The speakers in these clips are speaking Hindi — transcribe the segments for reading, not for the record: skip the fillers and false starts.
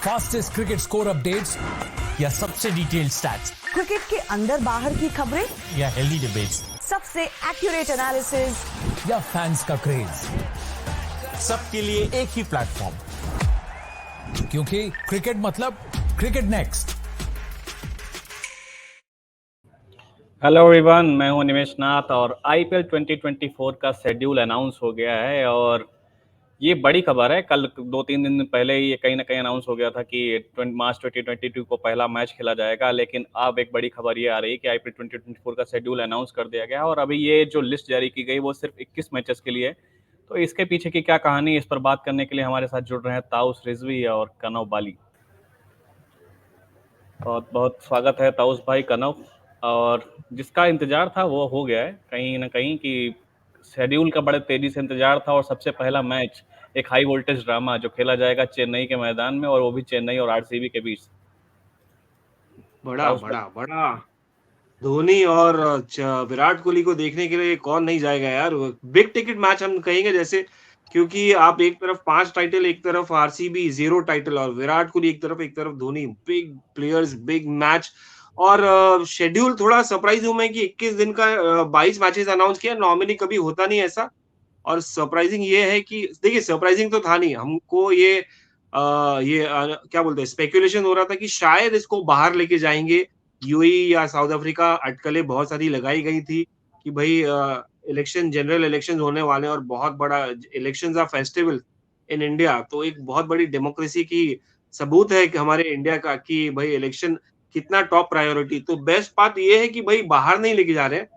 फास्टेस्ट क्रिकेट स्कोर अपडेट्स या सबसे डिटेल्ड स्टैट्स, क्रिकेट के अंदर बाहर की खबरें या हेल्दी डिबेट्स, सबसे एक्यूरेट एनालिसिस या फैंस का क्रेज, सबके लिए एक ही प्लेटफॉर्म, क्योंकि क्रिकेट मतलब क्रिकेट नेक्स्ट। हेलो एवरीवन, मैं हूं निमेश नाथ और आईपीएल 2024 का शेड्यूल अनाउंस हो गया है और ये बड़ी खबर है। कल 2-3 दिन पहले ही ये कहीं ना कहीं अनाउंस हो गया था कि मार्च 2022 को पहला मैच खेला जाएगा, लेकिन अब एक बड़ी खबर ये आ रही है कि आईपीएल 2024 का शेड्यूल अनाउंस कर दिया गया है और अभी ये जो लिस्ट जारी की गई वो सिर्फ 21 मैचेस के लिए है। तो इसके पीछे की क्या कहानी, इस पर बात करने के लिए हमारे साथ जुड़ रहे हैं ताउस रिजवी और कनव बाली। बहुत बहुत स्वागत है ताउस भाई, कनव। और जिसका इंतजार था वो हो गया है कहीं ना कहीं, कि शेड्यूल का बड़े तेजी से इंतजार था और सबसे पहला मैच एक हाई वोल्टेज ड्रामा जो खेला जाएगा चेन्नई के मैदान में, और वो भी चेन्नई और आरसीबी के बीच। बड़ा बड़ा बड़ा धोनी और विराट कोहली को देखने के लिए कौन नहीं जाएगा यार। बिग टिकट मैच हम कहेंगे जैसे, क्योंकि आप एक तरफ 5 टाइटल, एक तरफ आरसीबी 0 टाइटल, और विराट कोहली एक तरफ Dhoni, big players, big match. और शेड्यूल थोड़ा सरप्राइज हूं मैं कि 21 दिन का 22 मैचेस अनाउंस किया। नॉर्मली कभी होता नहीं ऐसा। और सरप्राइजिंग ये है कि देखिए, सरप्राइजिंग तो था नहीं हमको, क्या बोलते हैं, स्पेकुलेशन हो रहा था कि शायद इसको बाहर लेके जाएंगे, यूएई या साउथ अफ्रीका। अटकलें बहुत सारी लगाई गई थी कि भाई इलेक्शन, जनरल इलेक्शंस होने वाले हैं और बहुत बड़ा elections are festival in India, तो एक बहुत बड़ी डेमोक्रेसी की सबूत है कि हमारे इंडिया का, कि भाई इलेक्शन कितना टॉप प्रायोरिटी। तो बेस्ट बात ये है कि भाई बाहर नहीं लेके जा रहे हैं,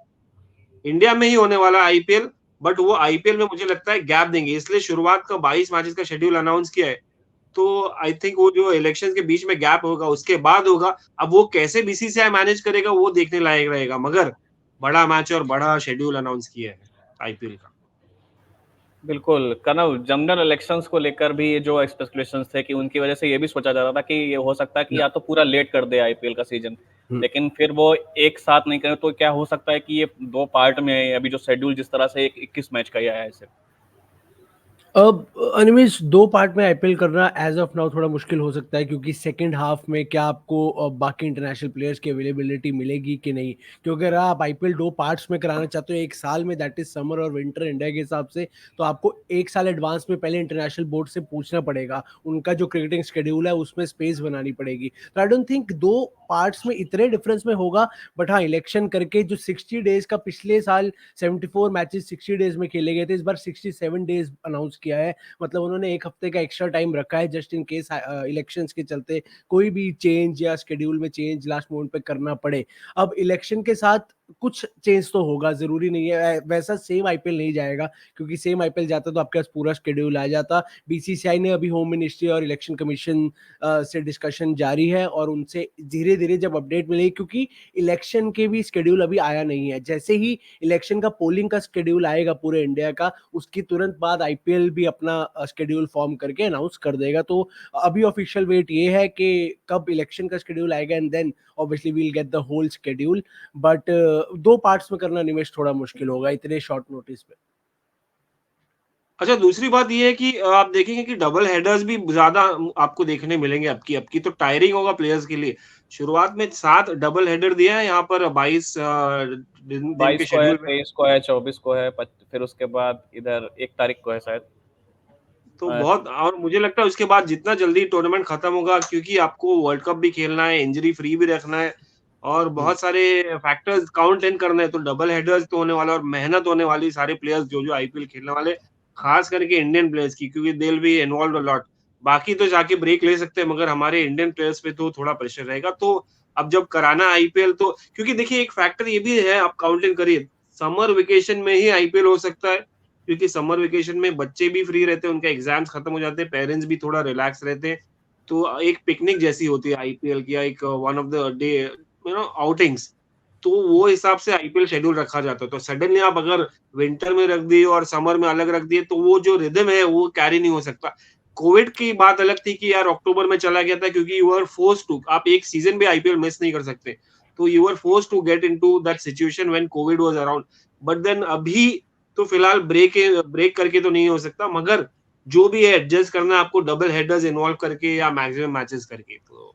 इंडिया में ही होने वाला आईपीएल। बट वो आईपीएल में मुझे लगता है गैप देंगे, इसलिए शुरुआत का 22 मैचेस का शेड्यूल अनाउंस किया है। तो आई थिंक वो जो इलेक्शंस के बीच में गैप होगा उसके बाद होगा। अब वो कैसे बीसीसीआई मैनेज करेगा वो देखने लायक रहेगा, मगर बड़ा मैच और बड़ा शेड्यूल अनाउंस किया है आईपीएल का। बिल्कुल कनव, जनरल इलेक्शंस को लेकर भी ये जो स्पेकुलेशंस थे कि उनकी वजह से ये भी सोचा जा रहा था कि ये हो सकता है कि या तो पूरा लेट कर दे आईपीएल का सीजन, लेकिन फिर वो एक साथ नहीं करें। तो क्या हो सकता है कि ये 2 पार्ट में है अभी जो शेड्यूल, जिस तरह से एक 21 मैच का ही आया है सिर्फ। अब अनिमेश, 2 पार्ट में आईपीएल करना एज ऑफ नाउ थोड़ा मुश्किल हो सकता है, क्योंकि सेकंड हाफ में क्या आपको बाकी इंटरनेशनल प्लेयर्स की अवेलेबिलिटी मिलेगी कि नहीं। क्योंकि अगर आप आईपीएल 2 पार्ट्स में कराना चाहते हो एक साल में, दैट इज समर और विंटर इंडिया के हिसाब से, तो आपको एक साल एडवांस में पहले इंटरनेशनल बोर्ड से पूछना पड़ेगा, उनका जो क्रिकेटिंग शेड्यूल है उसमें स्पेस बनानी पड़ेगी। तो आई डोंट थिंक 2 पार्ट्स में इतने डिफरेंस में होगा। बट हाँ, इलेक्शन करके जो 60 डेज का, पिछले साल 74 मैचेस 60 डेज में खेले गए थे, इस बार 67 डेज अनाउंस किया है। मतलब उन्होंने एक हफ्ते का एक्स्ट्रा टाइम रखा है, जस्ट इन केस इलेक्शंस के चलते कोई भी चेंज या शेड्यूल में चेंज लास्ट मोमेंट पे करना पड़े। अब इलेक्शन के साथ कुछ चेंज तो होगा, जरूरी नहीं है वैसा सेम आईपीएल नहीं जाएगा, क्योंकि सेम आईपीएल जाता तो आपके पास पूरा शेड्यूल आ जाता। बीसीसीआई ने अभी होम मिनिस्ट्री और इलेक्शन कमीशन से डिस्कशन जारी है और उनसे धीरे धीरे जब अपडेट मिलेगी, क्योंकि इलेक्शन के भी शेड्यूल अभी आया नहीं है। जैसे ही इलेक्शन का पोलिंग का शेड्यूल आएगा पूरे इंडिया का, उसकी तुरंत बाद आईपीएल भी अपना शेड्यूल फॉर्म करके अनाउंस कर देगा। तो अभी ऑफिशियल वेट ये है कि कब इलेक्शन का शेड्यूल आएगा, and then obviously we will get the whole schedule. But 2 parts में करना निमेश थोड़ा मुश्किल होगा इतने शॉर्ट नोटिस पे। अच्छा, दूसरी बात ये है कि आप देखेंगे कि डबल हेडर्स भी ज्यादा आपको देखने मिलेंगे। अब की तो टायरिंग होगा प्लेयर्स के लिए। शुरुआत में 7 डबल हेडर दिया है, यहाँ पर 22 दिन के 22 को है, शेड्यूल में। 23 को है, 24 को है, फिर उसके बाद इधर 1 तारीख को है शायद। तो बहुत, और मुझे लगता है उसके बाद जितना जल्दी टूर्नामेंट खत्म होगा, क्योंकि आपको वर्ल्ड कप भी खेलना है, इंजरी फ्री भी रखना है, और बहुत सारे फैक्टर्स काउंट इन करने हैं। तो डबल हेडर्स तो होने वाला, और मेहनत होने वाली सारे प्लेयर्स जो आईपीएल खेलने वाले, खास करके इंडियन प्लेयर्स की, क्योंकि they will be involve a lot. बाकी तो जाके ब्रेक ले सकते हैं, मगर हमारे इंडियन प्लेयर्स पे तो थोड़ा प्रेशर रहेगा। तो अब जब कराना आईपीएल, तो क्योंकि देखिए एक फैक्टर ये भी है, आप काउंट इन करिए, समर वेकेशन में ही आईपीएल हो सकता है, क्योंकि समर वेकेशन में बच्चे भी फ्री रहते हैं, उनके एग्जाम्स खत्म हो जाते हैं, पेरेंट्स भी थोड़ा रिलैक्स रहते हैं। तो एक पिकनिक जैसी होती है आईपीएल की, एक one of the day outings. तो वो हिसाब से आईपीएल शेड्यूल रखा जाता है। तो सडनली आप अगर विंटर में रख दिए और समर में अलग रख दिए, तो वो जो रिदम है वो कैरी नहीं हो सकता। कोविड की बात अलग थी कि यार अक्टूबर में चला गया था, क्योंकि यू आर फोर्स टू, आप एक सीजन भी आईपीएल मिस नहीं कर सकते। तो you are force to get into that situation when Covid was around. But then अभी तो फिलहाल ब्रेक करके तो नहीं हो सकता, मगर जो भी है एडजस्ट करना है आपको डबल हेडर्स इन्वॉल्व करके या मैक्सिमम मैचेस करके। तो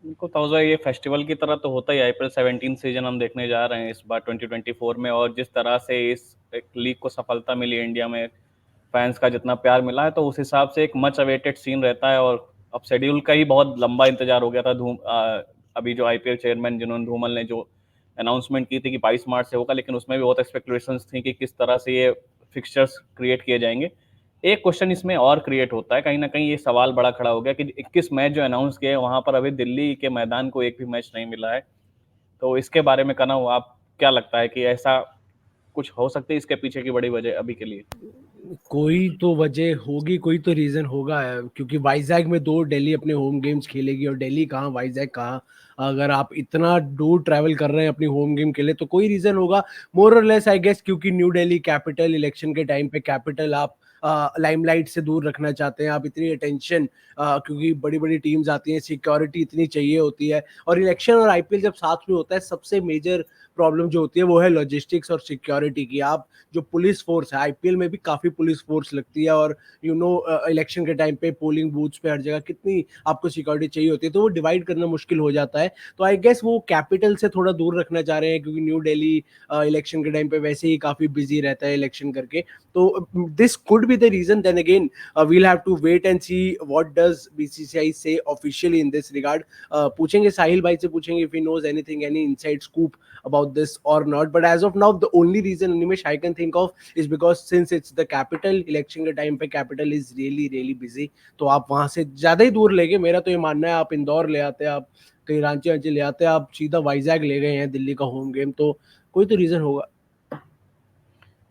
बिल्कुल ताऊजा, ये फेस्टिवल की तरह तो होता ही। आईपीएल 17 सीजन हम देखने जा रहे हैं इस बार 2024 में, और जिस तरह से इस लीग को सफलता मिली इंडिया में, फैंस का जितना प्यार मिला है, तो उस हिसाब से एक मच अवेटेड सीन रहता है। और अब शेड्यूल का ही बहुत लंबा इंतजार हो गया था। अभी जो आईपीएल चेयरमैन जिन्होंने धूमल ने जो अनाउंसमेंट की थी कि 22 मार्च से होगा, लेकिन उसमें भी बहुत एक्सपेक्टेशंस थी कि किस तरह से ये फिक्सचर्स क्रिएट किए जाएंगे। एक क्वेश्चन इसमें और क्रिएट होता है, कहीं ना कहीं ये सवाल बड़ा खड़ा हो गया कि 21 मैच जो अनाउंस किए वहां पर अभी दिल्ली के मैदान को एक भी मैच नहीं मिला है। तो इसके बारे में कहना, आप क्या लगता है कि ऐसा कुछ हो सकती है इसके पीछे की बड़ी वजह अभी के लिए? कोई तो वजह होगी, कोई तो रीजन होगा, क्योंकि वाइजैक में 2 दिल्ली अपने होम गेम्स खेलेगी और दिल्ली कहाँ वाइजैक कहाँ। अगर आप इतना दूर ट्रैवल कर रहे हैं अपनी होम गेम के लिए तो कोई रीजन होगा, मोर और लेस आई गेस, क्योंकि न्यू दिल्ली कैपिटल, इलेक्शन के टाइम पे कैपिटल आप लाइमलाइट से दूर रखना चाहते हैं। आप इतनी अटेंशन, क्योंकि बड़ी बड़ी टीम्स आती हैं, सिक्योरिटी इतनी चाहिए होती है, और इलेक्शन और आईपीएल जब साथ में होता है सबसे मेजर प्रॉब्लम जो होती है वो है लॉजिस्टिक्स और सिक्योरिटी की। आप जो पुलिस फोर्स है, आईपीएल में भी काफी पुलिस फोर्स लगती है, और इलेक्शन के टाइम पे पोलिंग बूथ्स पे हर जगह कितनी आपको सिक्योरिटी चाहिए होती है, तो वो डिवाइड करना मुश्किल हो जाता है। तो आई गेस वो कैपिटल से थोड़ा दूर रखना चाह रहे हैं, क्योंकि न्यू दिल्ली इलेक्शन के टाइम पे वैसे ही काफी बिजी रहता है इलेक्शन करके। तो this could be the reason. Then again we'll have to wait and see what does BCCI say officially in this regard. पूछेंगे साहिल भाई से, पूछेंगे if he knows anything, any inside scoop about this or not, but as of now the only reason Nimesh I can think of is because since it's the capital, election के time पे capital is really busy, तो आप वहां से ज्यादा ही दूर लेके, मेरा तो ये मानना है, आप इंदौर ले आते, आप कहीं रांची ले आते, आप सीधा वाइजैक ले गए हैं दिल्ली का होम गेम, तो कोई तो रीजन होगा।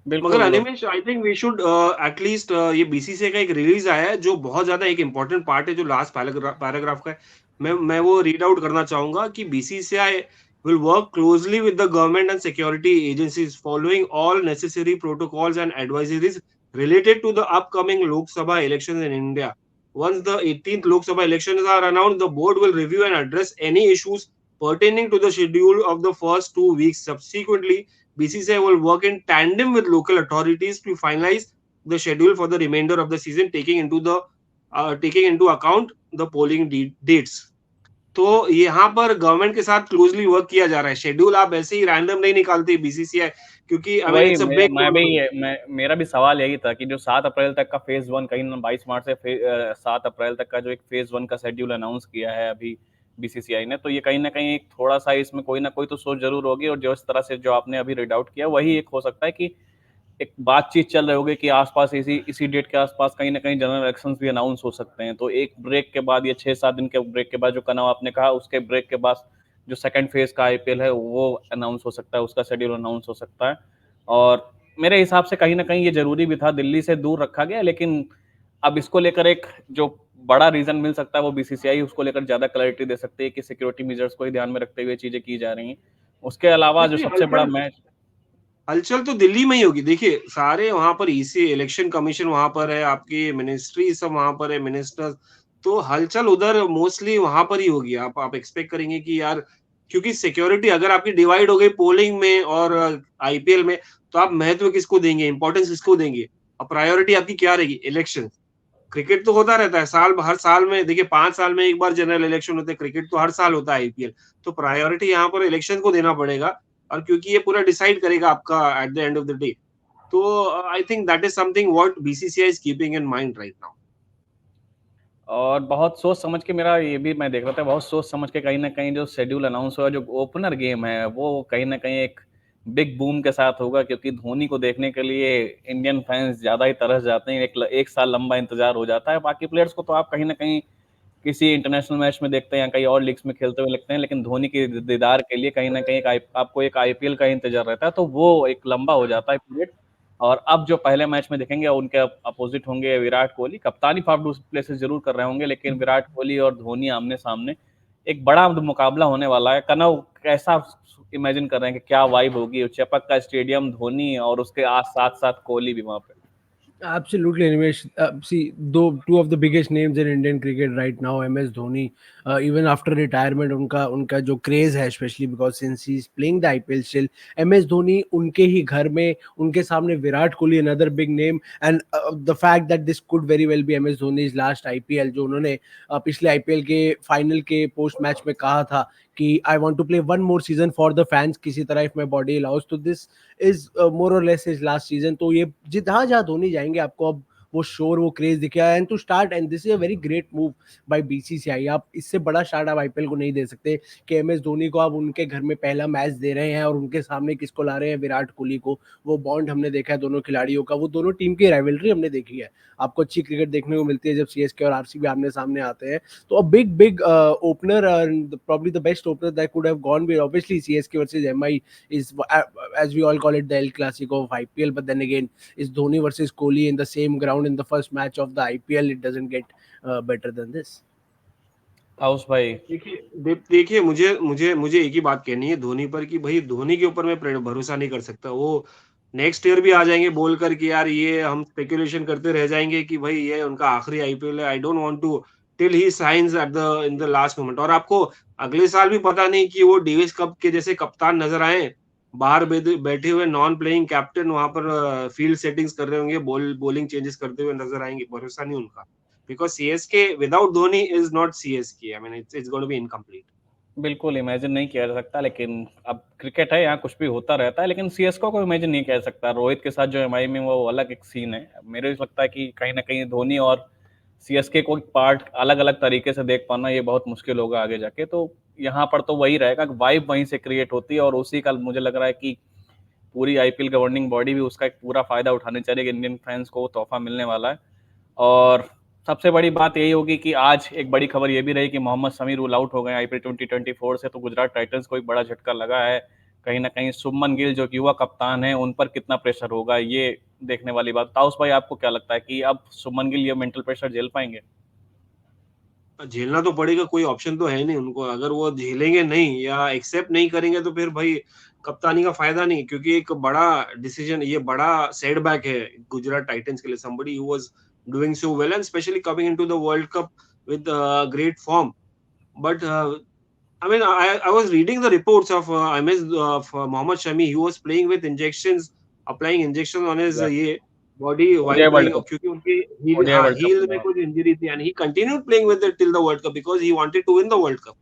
मगर Animesh I think we should at least ये बीसीसीआई का एक रिलीज आया है जो बहुत ज्यादा एक इंपॉर्टेंट पार्ट है, जो लास्ट पैराग्राफ का है। मैं वो रीड आउट करना चाहूंगा कि BCCI will work closely with the government and security agencies following all necessary protocols and advisories related to the upcoming Lok Sabha elections in India. Once the 18th Lok Sabha elections are announced, the board will review and address any issues pertaining to the schedule of the first 2 weeks. Subsequently, BCCI will work in tandem with local authorities to finalize the schedule for the remainder of the season, taking into account the polling dates. तो यहाँ पर गवर्नमेंट के साथ क्लोजली वर्क किया जा रहा है। शेड्यूल आप ऐसे ही रैंडम नहीं निकालती बीसीसीआई, क्योंकि मेरा भी सवाल यही था कि जो 7 अप्रैल तक का फेज 1, कहीं 22 मार्च से 7 अप्रैल तक का जो एक फेज 1 का शेड्यूल अनाउंस किया है अभी बीसीसीआई ने, तो ये कहीं ना कहीं एक थोड़ा सा इसमें कोई ना कोई तो सोच जरूर होगी। और जो इस तरह से जो आपने अभी रीड आउट किया, वही एक हो सकता है कि एक बातचीत चल रही होगी कि आसपास इसी डेट के आसपास कहीं ना कहीं जनरल इलेक्शंस भी अनाउंस हो सकते हैं। तो एक ब्रेक के बाद, ये 6-7 दिन के ब्रेक के बाद, जो कनाव आपने कहा, उसके ब्रेक के बाद जो सेकंड फेज का आईपीएल है वो अनाउंस हो सकता है, उसका शेड्यूल अनाउंस हो सकता है। और मेरे हिसाब से कहीं ना कहीं ये जरूरी भी था, दिल्ली से दूर रखा गया, लेकिन अब इसको लेकर एक जो बड़ा रीजन मिल सकता है वो बीसीसीआई उसको लेकर ज्यादा क्लैरिटी दे सकती है कि सिक्योरिटी मेजर्स को ही ध्यान में रखते हुए चीजें की जा रही हैं। उसके अलावा जो सबसे बड़ा मैच, हलचल तो दिल्ली में ही होगी। देखिए, सारे वहां पर ईसी इलेक्शन कमीशन वहां पर है, आपकी मिनिस्ट्री सब वहां पर है, मिनिस्टर्स, तो हलचल उधर मोस्टली वहां पर ही होगी। आप एक्सपेक्ट करेंगे कि यार, क्योंकि सिक्योरिटी अगर आपकी डिवाइड हो गई पोलिंग में और आईपीएल में, तो आप महत्व किसको देंगे, इंपॉर्टेंस किसको देंगे, और प्रायोरिटी आपकी क्या रहेगी? इलेक्शन। क्रिकेट तो होता रहता है हर साल में, देखिए 5 साल में एक बार जनरल इलेक्शन होते हैं, क्रिकेट तो हर साल होता है आईपीएल। तो प्रायोरिटी यहाँ पर इलेक्शन को देना पड़ेगा, और क्योंकि ये पूरा डिसाइड करेगा आपका at the end of the day, तो I think that is something what BCCI is keeping in mind right now. और बहुत सोच समझ के, मेरा ये भी मैं देख रहा था, बहुत सोच समझ के कहीं ना कहीं जो शेड्यूल अनाउंस हुआ, जो ओपनर गेम है वो कहीं ना कहीं एक बिग बूम के साथ होगा, क्योंकि धोनी को देखने के लिए इंडियन फैंस ज्यादा ही तरस जाते हैं। एक साल लंबा इंतजार हो जाता है। बाकी प्लेयर्स को तो आप कहीं ना कहीं किसी इंटरनेशनल मैच में देखते हैं या कहीं और लीग्स में खेलते हुए लगते हैं, लेकिन धोनी के दीदार के लिए कहीं ना कहीं आपको एक आईपीएल का इंतजार रहता है, तो वो एक लंबा हो जाता है पीरियड। और अब जो पहले मैच में देखेंगे उनके अपोजिट होंगे विराट कोहली, कप्तानी फाफ प्लेसेस जरूर कर रहे होंगे, लेकिन विराट कोहली और धोनी आमने सामने एक बड़ा मुकाबला होने वाला है। कनव कैसा इमेजिन कर रहे हैं कि क्या वाइब होगी? चेपक का स्टेडियम, धोनी और उसके साथ साथ कोहली भी वहां पे। Absolutely, Animesh. See, though two of the biggest names in Indian cricket right now, MS Dhoni, even after retirement, उनका जो craze है, especially because since he's playing the IPL still, MS Dhoni उनके ही घर में, उनके सामने Virat Kohli, another big name, and the fact that this could very well be MS Dhoni's last IPL, जो उन्होंने पिछले IPL के फाइनल के पोस्ट मैच में कहा था कि I want to play one more season for the fans, किसी तरह if my body allows, तो this इज मोर और लेस इज लास्ट सीजन। तो ये जहाँ जहाँ धोनी जाएंगे आपको अब वो शोर, वो क्रेज दिखेगा। And to start, and this is a very great move by BCCI. आप इससे बड़ा स्टार्ट आप आईपीएल को नहीं दे सकते कि एमएस धोनी को आप उनके घर में पहला मैच दे रहे हैं और उनके सामने किसको ला रहे हैं, विराट कोहली को। वो बॉन्ड हमने देखा है दोनों खिलाड़ियों का, वो दोनों टीम की राइवलरी हमने देखी है। आपको अच्छी क्रिकेट देखने को मिलती है जब सीएसके और आरसीबी आमने सामने आते हैं। तो a big opener, probably the best opener that could have gone with obviously CSK versus MI is, as we all call it, the El Clasico of IPL. But then again, is Dhoni versus Kohli in the same ground in the first match of the IPL. It doesn't get better than this. House भाई, देखिए मुझे मुझे मुझे एक ही बात कहनी है धोनी पर कि भाई धोनी के ऊपर मैं भरोसा नहीं कर सकता। वो नेक्स्ट ईयर भी आ जाएंगे बोल कर कि यार ये हम स्पेकुलेशन करते रह जाएंगे कि भाई ये उनका आखिरी आईपीएल है। I don't want to till he signs at the in the last moment. और आपको अगले साल भी पता नहीं कि वो डेविस कप के जैसे कप्तान नजर आए, बाहर बैठे हुए नॉन प्लेइंग कैप्टन वहां पर फील्ड सेटिंग्स कर रहे होंगे, बॉलिंग चेंजेस करते हुए नजर आएंगे। भरोसा नहीं उनका, because CSK without Dhoni is not CSK. I mean, it's going to be incomplete. बिल्कुल इमेजिन नहीं किया जा सकता, लेकिन अब क्रिकेट है, यहाँ कुछ भी होता रहता है। लेकिन सीएसके को इमेजिन नहीं किया जा सकता। रोहित के साथ जो एमआई में वो अलग एक सीन है। मेरे को लगता है कि कहीं ना कहीं धोनी और सीएसके को पार्ट अलग अलग तरीके से देख पाना ये बहुत मुश्किल होगा आगे जाके। तो यहाँ पर तो वही रहेगा कि वाइब वहीं से क्रिएट होती है, और उसी का मुझे लग रहा है कि पूरी आईपीएल गवर्निंग बॉडी भी उसका एक पूरा फायदा उठाने चाहिए कि इंडियन फैंस को तोहफा मिलने वाला है। और सबसे बड़ी बात यही होगी कि आज एक बड़ी खबर ये भी रही कि मोहम्मद शमी रूल आउट हो गए आईपीएल 2024 से। तो गुजरात टाइटंस को एक बड़ा झटका लगा है। कहीं ना कहीं शुभमन गिल जो युवा कप्तान है, उन पर कितना प्रेशर होगा ये देखने वाली बात। ताउस भाई, आपको क्या लगता है कि अब शुभमन गिल ये मेंटल प्रेशर झेल पाएंगे? झेलना तो पड़ेगा, कोई ऑप्शन तो है नहीं उनको। अगर वो झेलेंगे नहीं या एक्सेप्ट नहीं करेंगे तो फिर भाई कप्तानी का फायदा नहीं, क्योंकि एक बड़ा डिसीजन, ये बड़ा सेटबैक है गुजरात टाइटंस के लिए। somebody who was doing so well and especially coming into the World Cup with great form. But I mean, I was reading the reports of Mohammad Shami. He was playing with injections, applying injections on his ये body while world playing, cup, क्योंकि उनकी ओडीआई वर्ल्ड heel में कप। कुछ इंजरी थी, and he continued playing with it till the World Cup because he wanted to win the World Cup.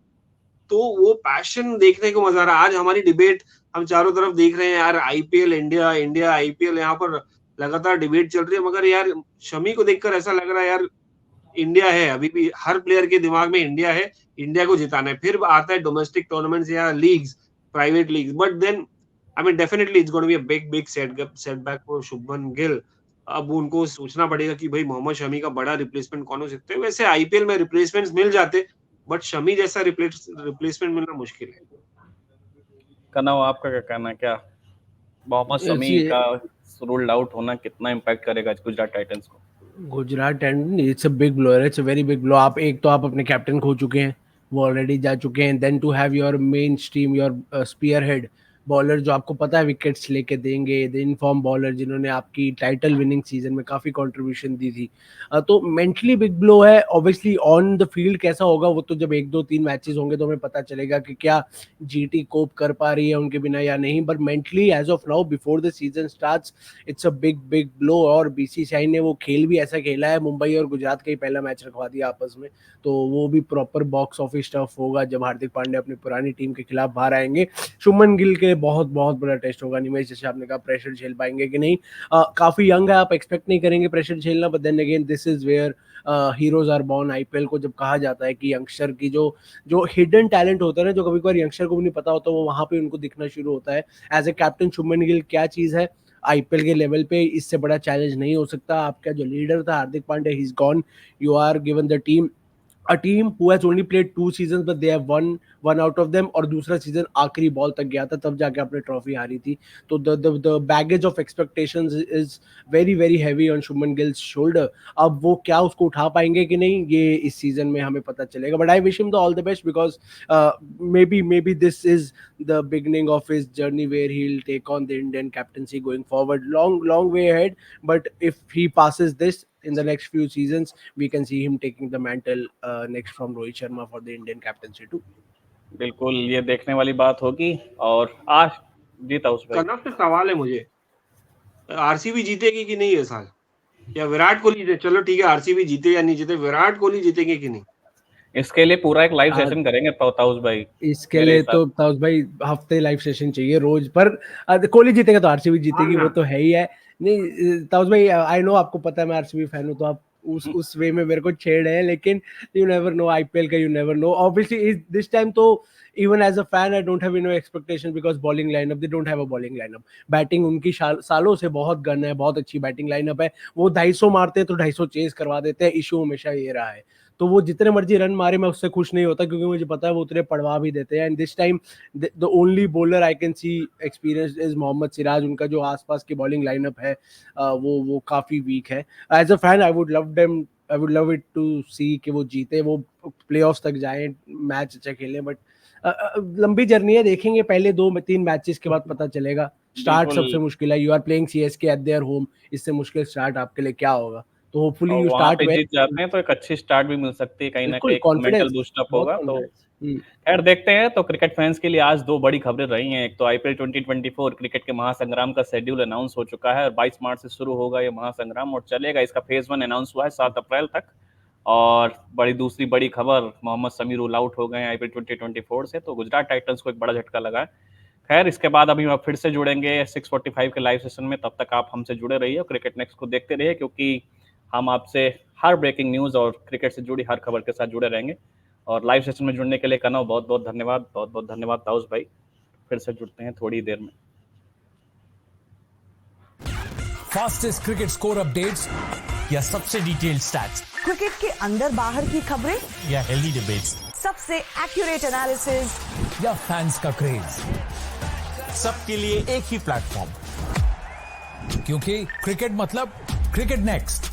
तो वो पैशन देखने को मजा आ रहा है। आज हमारी डिबेट हम चारों तरफ देख रहे हैं यार, आईपीएल इंडिया, इंडिया आईपीएल, यहाँ पर लगातार डिबेट चल रही है। मगर यार शमी को देखकर ऐसा लग रहा है यार इंडिया है, अभी भी हर प्लेयर के दिमाग में इंडिया है, इंडिया को जिताना है। फिर आता है डोमेस्टिक टूर्नामेंट्स या leagues, private leagues, but then I mean definitely it's going to be a big setback for Shubman Gill. अब उनको सोचना पड़ेगा कि भाई मोहम्मद शमी का बड़ा रिप्लेसमेंट कौन हो सकते हैं। वैसे आईपीएल में रिप्लेसमेंट्स मिल जाते, बट शमी जैसा रिप्लेसमेंट मिलना मुश्किल है। करना हो, आपका क्या कहना है? क्या मोहम्मद शमी See, का रूल्ड आउट होना कितना इम्पैक्ट करेगा गुजरात टाइटंस को? Gujarat and it's a big blow, it's a very big blow. आप एक तो आप अपने कैप्टन खो चुके हैं, वो ऑलरेडी जा चुके हैं। Then to have your main stream, your spearhead bowler जो आपको पता है विकेट्स लेके देंगे, द इनफॉर्म बॉलर जिन्होंने आपकी टाइटल विनिंग सीजन में काफी कंट्रीब्यूशन दी थी। तो मेंटली बिग ब्लो है। ऑब्वियसली ऑन द फील्ड कैसा होगा वो तो जब 1 2 3 मैचेस होंगे तो हमें पता चलेगा कि क्या जीटी कोप कर पा रही है उनके बिना या नहीं। But mentally as of now before the season starts it's a big big blow. और बीसीसीआई ने वो खेल भी ऐसा खेला है, मुंबई और गुजरात का ही पहला मैच रखवा दिया आपस में, तो वो भी प्रॉपर बॉक्स ऑफिस स्टफ होगा जब हार्दिक पांड्या अपनी पुरानी टीम के खिलाफ बाहर आएंगे। शुभमन गिल के बहुत बहुत बड़ा टेस्ट होगा। निमेश, जैसे आपने कहा, प्रेशर झेल पाएंगे कि नहीं। काफी यंग है, आप एक्सपेक्ट नहीं करेंगे प्रेशर झेलना, but then again this is where heroes are born. IPL को जब कहा जाता है कि यंगस्टर की जो जो हिडन टैलेंट होता है ना, जो कभी कभार यंगस्टर को भी नहीं पता होता, वो वहां पे उनको दिखना शुरू होता है। As a captain Shubman Gill क्या चीज है आईपीएल के लेवल पे, इससे बड़ा चैलेंज नहीं हो सकता। आपका जो लीडर था Hardik Pandya, he is gone. You are given the team a team who has only played 2 seasons but they have won one out of them, और दूसरा सीजन आखिरी बॉल तक गया था तब जाके आपने ट्रॉफी हारी थी. तो the baggage of expectations is very very heavy on Shubman gills shoulder. अब वो क्या उसको उठा पाएंगे कि नहीं, ये इस सीजन में हमें पता चलेगा. But I wish him the all the best because maybe this is the beginning of his journey where he'll take on the Indian captaincy going forward. Long way ahead, but if he passes this in the next few seasons, we can see him taking the mantle next from Rohit Sharma for the Indian captaincy too. बिल्कुल, ये देखने वाली बात होगी. और आज जीता उस भाई, कनव से सवाल है मुझे, आरसीबी जीतेगी कि नहीं ये साल, या विराट कोहली जीते? चलो ठीक है, आरसीबी जीते या नहीं जीते, विराट कोहली जीतेंगे कि नहीं? इसके लिए पूरा एक लाइव सेशन करेंगे ताउस भाई. इसके मेरे लिए हिसाब तो ताउस भाई हफ्ते लाइव सेशन चाहिए रोज. पर कोहली जीतेगा तो आरसीबी जीतेगी, हाँ वो तो है ही है. नहीं ताउस भाई, आई नो आपको पता है मैं आरसीबी फैन हूं, तो आप उस वे में मेरे को छेड़ है, लेकिन यू नेवर नो, आईपीएल का you never know. Obviously this time तो even as a fan I don't have no expectation because bowling lineup, they don't have a bowling lineup. Batting उनकी सालों से बहुत गन है, बहुत अच्छी बैटिंग लाइनअप है. वो 250 मारते हैं तो 250 चेज करवा देते हैं. इशू हमेशा ये रहा है. तो वो जितने मर्जी रन मारे मैं उससे खुश नहीं होता, क्योंकि मुझे पता है वो उतने पड़वा भी देते हैं. And this time the only bowler I can see experience is Mohammed Siraj. उनका जो आसपास की बॉलिंग लाइनअप है वो काफी वीक है. As a fan I would love it to see कि वो जीते, वो प्लेऑफ्स तक जाएं, मैच अच्छा खेलें. बट लंबी जर्नी है, देखेंगे. पहले 2-3 मैचेस के बाद पता चलेगा. स्टार्ट सबसे मुश्किल है. You are playing CSK at their home, इससे मुश्किल स्टार्ट आपके लिए क्या होगा. तो होपफुली यू स्टार्ट जीत जाते हैं तो एक अच्छी स्टार्ट भी मिल सकती है, कहीं ना कहीं मेंटल बूस्ट अप होगा. तो खैर देखते हैं. तो क्रिकेट फैंस के लिए आज 2 बड़ी खबरें रही हैं. एक तो आईपीएल 2024 क्रिकेट के महासंग्राम का शेड्यूल अनाउंस हो चुका है और 22 मार्च से शुरू होगा ये महासंग्राम और चलेगा. इसका फेज 1 अनाउंस हुआ है 7 अप्रैल तक. और दूसरी बड़ी खबर, मोहम्मद शमी रूल आउट हो गए हैं आईपीएल 2024 से, तो गुजरात टाइटंस को एक बड़ा झटका लगा है. खैर इसके बाद अभी हम फिर से जुड़ेंगे 6:45 के लाइव सेशन में. तब तक आप हमसे जुड़े रहिए और क्रिकेट नेक्स्ट को देखते रहिए, क्योंकि हम आपसे हर ब्रेकिंग न्यूज़ और क्रिकेट से जुड़ी हर खबर के साथ जुड़े रहेंगे. और लाइव सेशन में जुड़ने के लिए कनव बहुत बहुत धन्यवाद. बहुत बहुत धन्यवाद ताउस भाई. फिर से जुड़ते हैं थोड़ी देर में. फास्टेस्ट क्रिकेट स्कोर अपडेट्स या सबसे डिटेल्ड स्टैट्स, क्रिकेट के अंदर बाहर की खबरें या हेल्दी डिबेट्स, सबसे एक्यूरेट एनालिसिस या फैंस का क्रेज, सबके लिए एक ही प्लेटफॉर्म, क्योंकि क्रिकेट मतलब क्रिकेट नेक्स्ट.